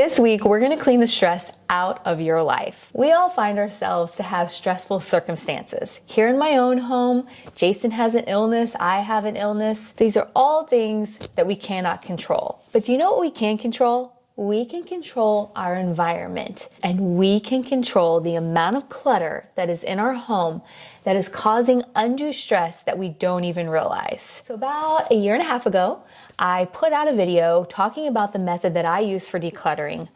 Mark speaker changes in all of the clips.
Speaker 1: This week, we're gonna clean the stress out of your life. We all find ourselves to have stressful circumstances. Here in my own home, Jason has an illness, I have an illness. These are all things that we cannot control. But do you know what we can control? We can control our environment, and we can control the amount of clutter that is in our home that is causing undue stress that we don't even realize. So about a year and a half ago, I put out a video talking about the method that I use for decluttering.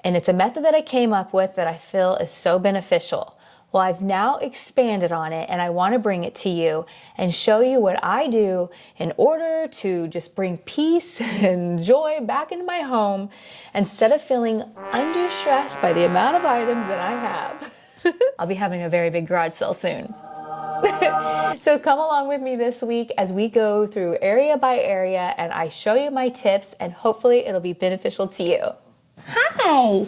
Speaker 1: And it's a method that I came up with that I feel is so beneficial. Well, I've now expanded on it, and I want to bring it to you and show you what I do in order to just bring peace and joy back into my home instead of feeling undue stressed by the amount of items that I have. I'll be having a very big garage sale soon. So come along with me this week as we go through area by area and I show you my tips, and hopefully it'll be beneficial to you. Hi!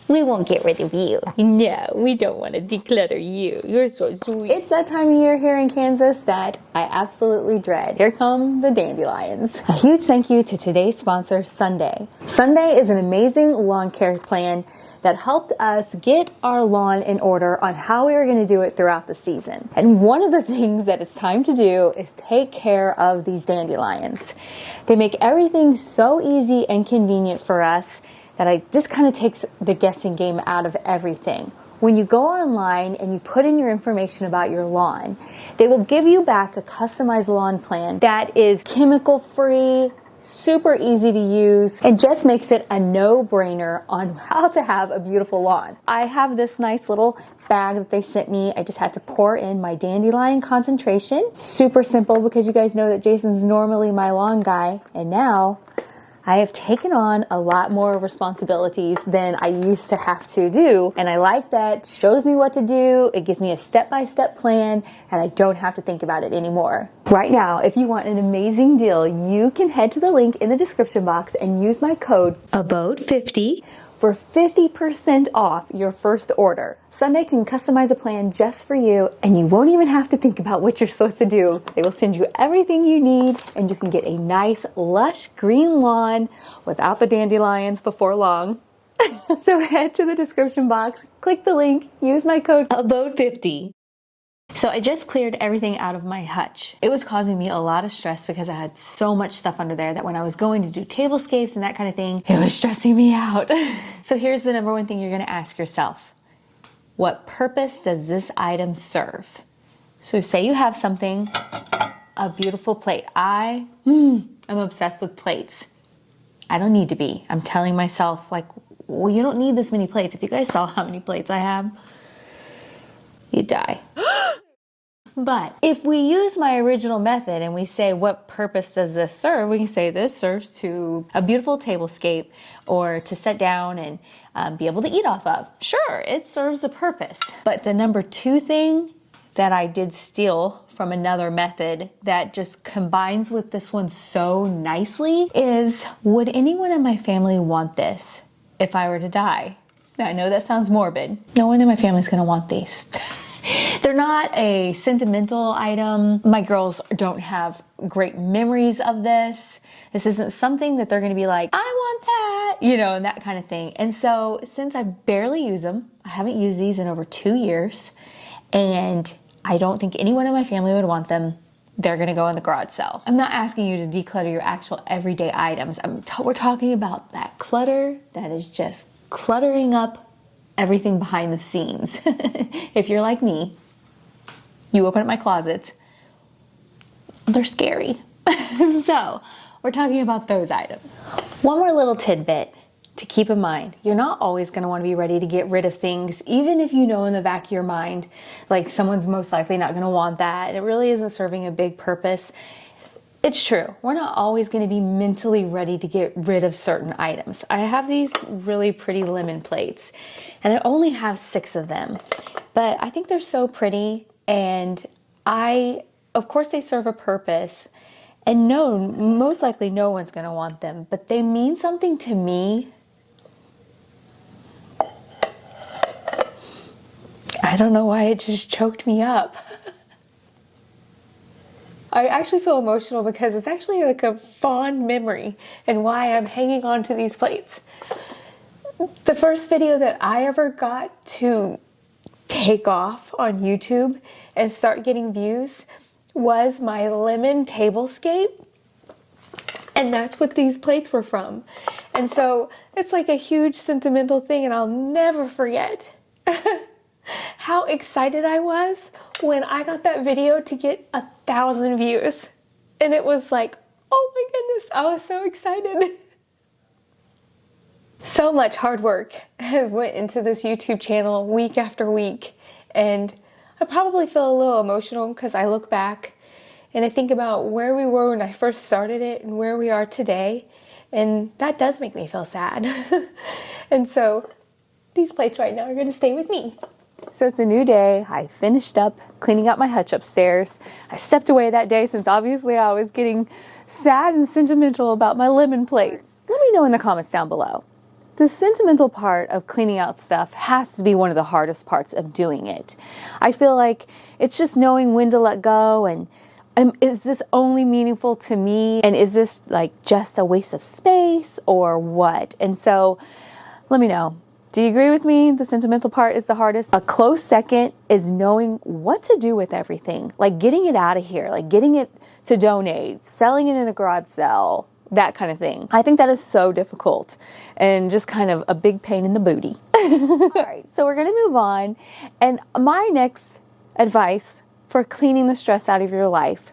Speaker 1: We won't get rid of you. No, we don't want to declutter you. You're so sweet. It's that time of year here in Kansas that I absolutely dread. Here come the dandelions. A huge thank you to today's sponsor, Sunday. Sunday is an amazing lawn care plan that helped us get our lawn in order on how we were going to do it throughout the season. And one of the things that it's time to do is take care of these dandelions. They make everything so easy and convenient for us that it just kind of takes the guessing game out of everything. When you go online and you put in your information about your lawn, they will give you back a customized lawn plan that is chemical free, super easy to use, and just makes it a no-brainer on how to have a beautiful lawn. I have this nice little bag that they sent me. I just had to pour in my dandelion concentration. Super simple because you guys know that Jason's normally my lawn guy, and now I have taken on a lot more responsibilities than I used to have to do, and I like that. It shows me what to do, it gives me a step-by-step plan, and I don't have to think about it anymore. Right now, if you want an amazing deal, you can head to the link in the description box and use my code ABODE50 for 50% off your first order. Sunday can customize a plan just for you, and you won't even have to think about what you're supposed to do. They will send you everything you need, and you can get a nice, lush green lawn without the dandelions before long. So head to the description box, click the link, use my code ABODE50. So I just cleared everything out of my hutch. It was causing me a lot of stress because I had so much stuff under there that when I was going to do tablescapes and that kind of thing, it was stressing me out. So here's the number one thing you're going to ask yourself. What purpose does this item serve? So say you have something, a beautiful plate. I'm obsessed with plates. I don't need to be. I'm telling myself, like, well, you don't need this many plates. If you guys saw how many plates I have, you'd die. But if we use my original method and we say, what purpose does this serve? We can say this serves to a beautiful tablescape or to sit down and be able to eat off of. Sure, it serves a purpose. But the number two thing that I did steal from another method that just combines with this one so nicely is, would anyone in my family want this if I were to die? Now, I know that sounds morbid. No one in my family is going to want these. They're not a sentimental item. My girls don't have great memories of this. This isn't something that they're going to be like, I want that, and that kind of thing. And so since I barely use them, I haven't used these in over 2 years, and I don't think anyone in my family would want them, they're going to go in the garage sale. I'm not asking you to declutter your actual everyday items. We're talking about that clutter that is just cluttering up everything behind the scenes. If you're like me, you open up my closets, they're scary. So we're talking about those items. One more little tidbit to keep in mind. You're not always going to want to be ready to get rid of things, even if you know in the back of your mind, like someone's most likely not going to want that. It really isn't serving a big purpose. It's true. We're not always going to be mentally ready to get rid of certain items. I have these really pretty lemon plates, and I only have 6 of them, but I think they're so pretty, and of course they serve a purpose, and no, most likely no one's going to want them, but they mean something to me. I don't know why it just choked me up. I actually feel emotional because it's actually like a fond memory and why I'm hanging on to these plates.
Speaker 2: The first video that I ever got to take off on YouTube and start getting views was my lemon tablescape. And that's what these plates were from. And so it's like a huge sentimental thing, and I'll never forget how excited I was when I got that video to get 1,000 views. And it was like, oh my goodness, I was so excited. So much hard work has went into this YouTube channel week after week. And I probably feel a little emotional because I look back and I think about where we were when I first started it and where we are today. And that does make me feel sad. And so these plates right now are going to stay with me. So it's a new day. I finished up cleaning out my hutch upstairs. I stepped away that day since obviously I was getting sad and sentimental about my lemon plates. Let me know in the comments down below. The sentimental part of cleaning out stuff has to be one of the hardest parts of doing it. I feel like it's just knowing when to let go, and is this only meaningful to me? And is this like just a waste of space or what? And so let me know. Do you agree with me? The sentimental part is the hardest. A close second is knowing what to do with everything. Like getting it out of here, like getting it to donate, selling it in a garage sale, that kind of thing. I think that is so difficult and just kind of a big pain in the booty. All right, so we're going to move on. And my next advice for cleaning the stress out of your life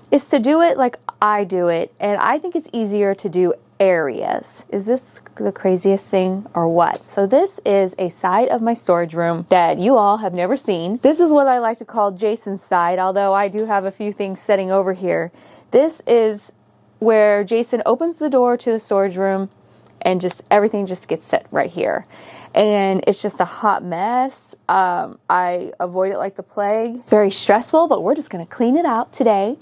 Speaker 2: is to do it like I do it. And I think it's easier to do areas. Is this the craziest thing or what? So this is a side of my storage room that you all have never seen. This is what I like to call Jason's side, although I do have a few things sitting over here. This is where Jason opens the door to the storage room and just everything just gets set right here. And it's just a hot mess. I avoid it like the plague. Very stressful, but we're just going to clean it out today.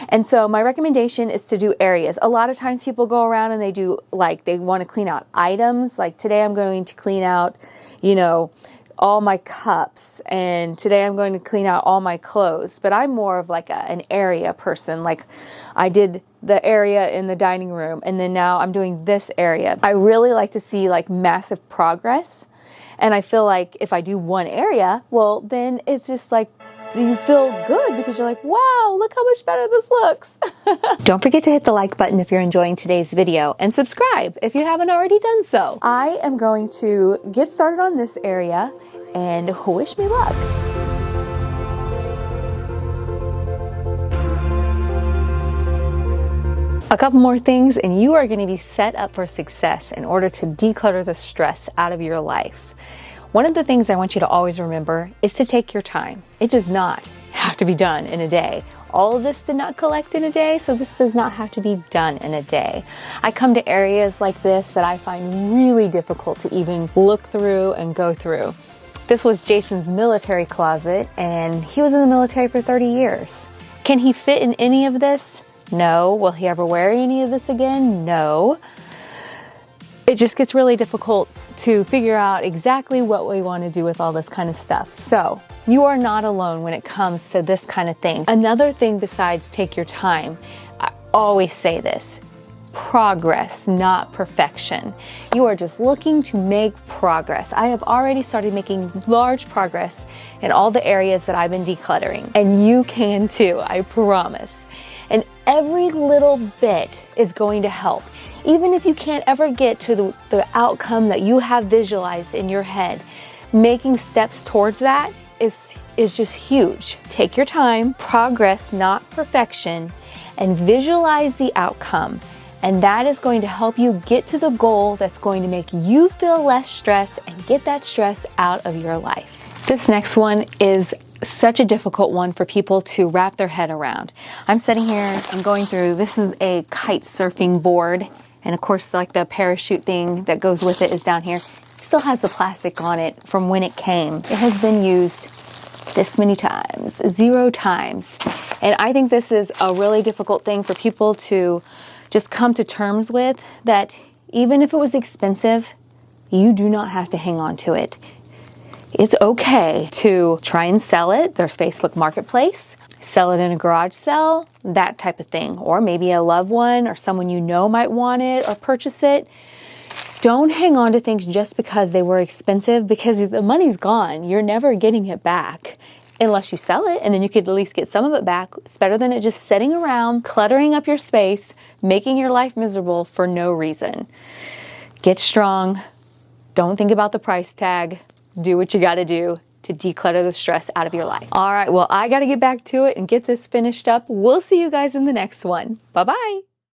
Speaker 2: And so my recommendation is to do areas. A lot of times people go around and they do like, they want to clean out items. Like today I'm going to clean out, you know, all my cups, and today I'm going to clean out all my clothes. But I'm more of like an area person. Like I did the area in the dining room, and then now I'm doing this area. I really like to see like massive progress. And I feel like if I do one area, well, then it's just like you feel good because you're like, wow, look how much better this looks. Don't forget to hit the like button if you're enjoying today's video, and subscribe if you haven't already done so. I am going to get started on this area, and wish me luck. A couple more things and you are going to be set up for success in order to declutter the stress out of your life. One of the things I want you to always remember is to take your time. It does not have to be done in a day. All of this did not collect in a day, so this does not have to be done in a day. I come to areas like this that I find really difficult to even look through and go through. This was Jason's military closet, and he was in the military for 30 years. Can he fit in any of this? No. Will he ever wear any of this again? No. It just gets really difficult to figure out exactly what we want to do with all this kind of stuff. So you are not alone when it comes to this kind of thing. Another thing besides take your time, I always say this, progress, not perfection. You are just looking to make progress. I have already started making large progress in all the areas that I've been decluttering, and you can too, I promise. And every little bit is going to help. Even if you can't ever get to the outcome that you have visualized in your head, making steps towards that is just huge. Take your time, progress, not perfection, and visualize the outcome. And that is going to help you get to the goal that's going to make you feel less stress and get that stress out of your life. This next one is such a difficult one for people to wrap their head around. I'm sitting here, I'm going through, this is a kite surfing board. And of course, like the parachute thing that goes with it is down here. It still has the plastic on it from when it came. It has been used this many times, 0 times. And I think this is a really difficult thing for people to just come to terms with, that even if it was expensive, you do not have to hang on to it. It's okay to try and sell it. There's Facebook Marketplace. Sell it in a garage sale, that type of thing. Or maybe a loved one or someone you know might want it or purchase it.
Speaker 1: Don't hang on to things just because they were expensive, because the money's gone. You're never getting it back unless you sell it, and then you could at least get some of it back. It's better than it just sitting around, cluttering up your space, making your life miserable for no reason. Get strong. Don't think about the price tag. Do what you gotta do to declutter the stress out of your life. All right, well, I gotta get back to it and get this finished up. We'll see you guys in the next one. Bye-bye.